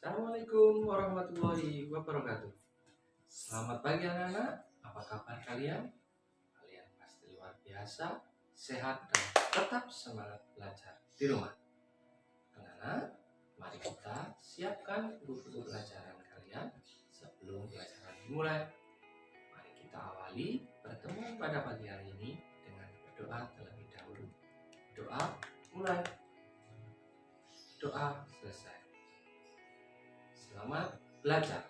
Assalamualaikum warahmatullahi wabarakatuh. Selamat pagi anak-anak. Apa kabar kalian? Kalian pasti luar biasa, sehat dan tetap semangat belajar di rumah. Anak-anak, mari kita siapkan buku pelajaran kalian sebelum pelajaran dimulai. Mari kita awali pertemuan pada pagi hari ini dengan berdoa terlebih dahulu. Doa mulai. Doa selesai. Selamat belajar.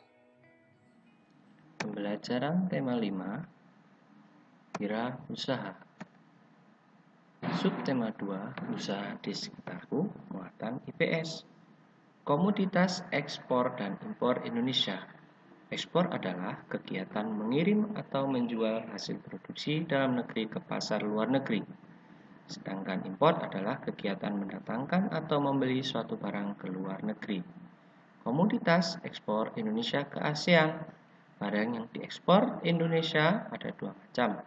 Pembelajaran tema 5, wirausaha. Subtema 2, usaha di sekitarku, muatan IPS. Komoditas ekspor dan impor Indonesia. Ekspor adalah kegiatan mengirim atau menjual hasil produksi dalam negeri ke pasar luar negeri. Sedangkan impor adalah kegiatan mendatangkan atau membeli suatu barang ke luar negeri. Komoditas ekspor Indonesia ke ASEAN. Barang yang diekspor Indonesia ada dua macam,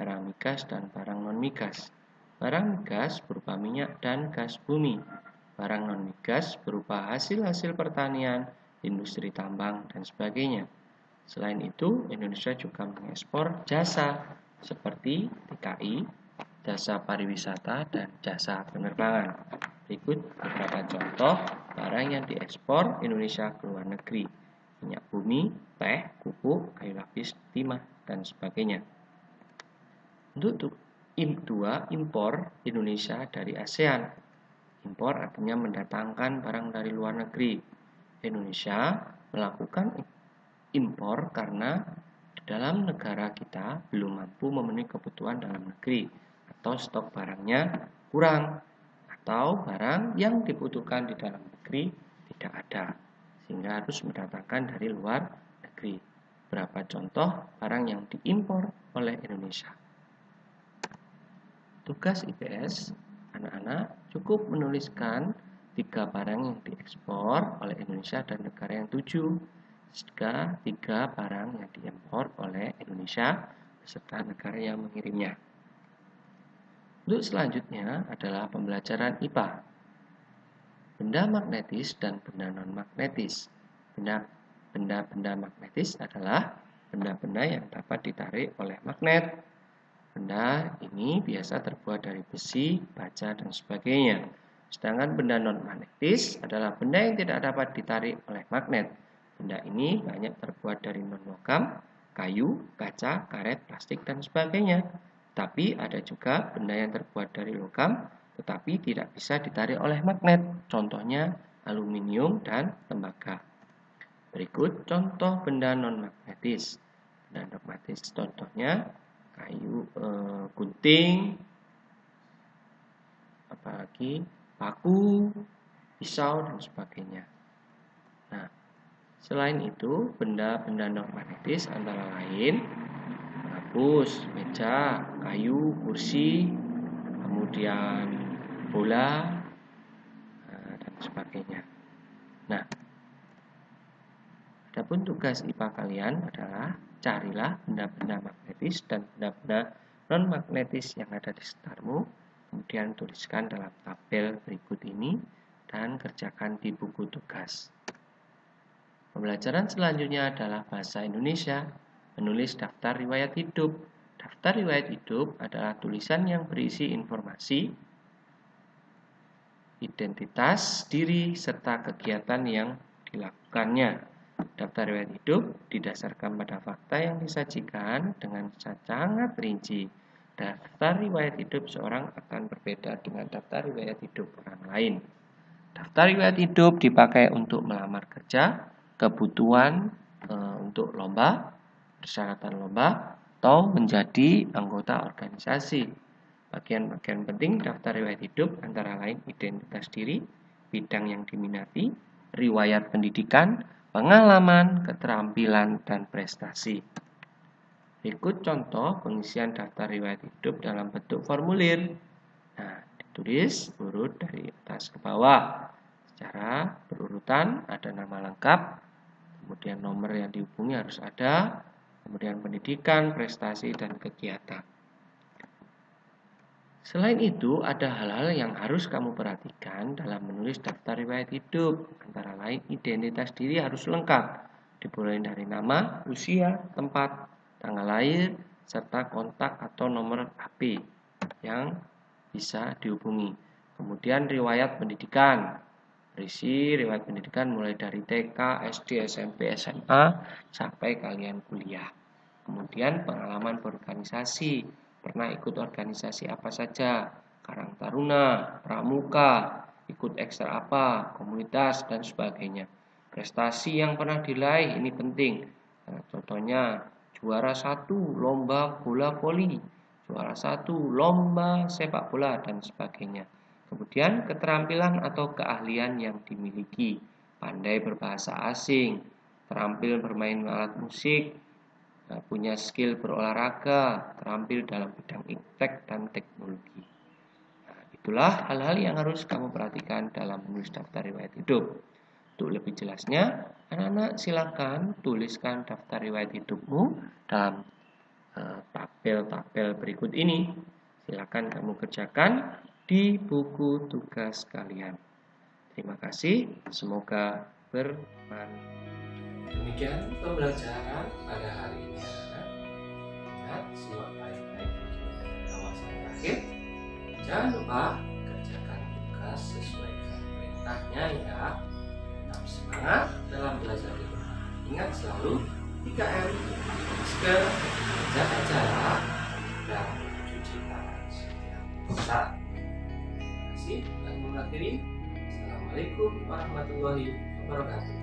barang migas dan barang non-migas. Barang migas berupa minyak dan gas bumi. Barang non-migas berupa hasil-hasil pertanian, industri tambang, dan sebagainya. Selain itu, Indonesia juga mengekspor jasa seperti TKI, jasa pariwisata, dan jasa penerbangan. Berikut beberapa contoh barang yang diekspor Indonesia ke luar negeri: minyak bumi, teh, pupuk, kayu lapis, timah, dan sebagainya. Untuk kedua, impor Indonesia dari ASEAN. Impor artinya mendatangkan barang dari luar negeri. Indonesia melakukan impor karena di dalam negara kita belum mampu memenuhi kebutuhan dalam negeri, atau stok barangnya kurang, atau barang yang dibutuhkan di dalam negeri tidak ada, sehingga harus mendatangkan dari luar negeri. Berapa contoh barang yang diimpor oleh Indonesia? Tugas IPS, anak-anak cukup menuliskan 3 barang yang diekspor oleh Indonesia dan negara yang tuju, serta 3 barang yang diimpor oleh Indonesia beserta negara yang mengirimnya. Untuk selanjutnya adalah pembelajaran IPA. Benda magnetis dan benda non-magnetis. Benda-benda magnetis adalah benda-benda yang dapat ditarik oleh magnet. Benda ini biasa terbuat dari besi, baja, dan sebagainya. Sedangkan benda non-magnetis adalah benda yang tidak dapat ditarik oleh magnet. Benda ini banyak terbuat dari non-logam, kayu, kaca, karet, plastik, dan sebagainya. Tapi ada juga benda yang terbuat dari logam, tetapi tidak bisa ditarik oleh magnet. Contohnya aluminium dan tembaga. Berikut contoh benda non-magnetis. Benda non-magnetis contohnya kayu, gunting, apalagi paku, pisau, dan sebagainya. Nah, selain itu, benda-benda non-magnetis antara lain hapus, meja, kayu, kursi, kemudian bola, dan sebagainya. Nah, adapun tugas IPA kalian adalah carilah benda-benda magnetis dan benda-benda non-magnetis yang ada di sekitarmu, kemudian tuliskan dalam tabel berikut ini dan kerjakan di buku tugas. Pembelajaran selanjutnya adalah bahasa Indonesia. Menulis daftar riwayat hidup. Daftar riwayat hidup adalah tulisan yang berisi informasi, identitas diri, serta kegiatan yang dilakukannya. Daftar riwayat hidup didasarkan pada fakta yang disajikan dengan sangat rinci. Daftar riwayat hidup seorang akan berbeda dengan daftar riwayat hidup orang lain. Daftar riwayat hidup dipakai untuk melamar kerja, kebutuhan untuk lomba, persyaratan lomba, atau menjadi anggota organisasi. Bagian-bagian penting daftar riwayat hidup antara lain identitas diri, bidang yang diminati, riwayat pendidikan, pengalaman, keterampilan, dan prestasi. Berikut contoh pengisian daftar riwayat hidup dalam bentuk formulir. Nah, ditulis urut dari atas ke bawah. Secara berurutan, ada nama lengkap, kemudian nomor yang dihubungi harus ada, kemudian pendidikan, prestasi, dan kegiatan. Selain itu, ada hal-hal yang harus kamu perhatikan dalam menulis daftar riwayat hidup. Antara lain, identitas diri harus lengkap, dimulai dari nama, usia, tempat, tanggal lahir, serta kontak atau nomor HP yang bisa dihubungi. Kemudian riwayat pendidikan. Berisi riwayat pendidikan mulai dari TK, SD, SMP, SMA, sampai kalian kuliah. Kemudian pengalaman berorganisasi. Pernah ikut organisasi apa saja? Karang Taruna, Pramuka, ikut ekstra apa, komunitas, dan sebagainya. Prestasi yang pernah diraih ini penting. Contohnya juara 1 lomba bola voli, juara 1 lomba sepak bola, dan sebagainya. Kemudian keterampilan atau keahlian yang dimiliki, pandai berbahasa asing, terampil bermain alat musik, punya skill berolahraga, terampil dalam bidang iptek dan teknologi. Nah, itulah hal-hal yang harus kamu perhatikan dalam menulis daftar riwayat hidup. Untuk lebih jelasnya, anak-anak silakan tuliskan daftar riwayat hidupmu dalam tabel-tabel berikut ini. Silakan kamu kerjakan di buku tugas kalian. Terima kasih, semoga bermanfaat. Demikian pembelajaran pada hari ini, anak-anak. Ingat, simak baik-baik video dari awal sampai akhir. Jangan lupa kerjakan tugas sesuai dengan perintahnya ya. Tetap semangat dalam belajar itu. Ingat selalu 3M, masker, jaga jarak, dan cuci tangan setiap saat. Terima kasih dan mengakhiri. Assalamualaikum warahmatullahi wabarakatuh.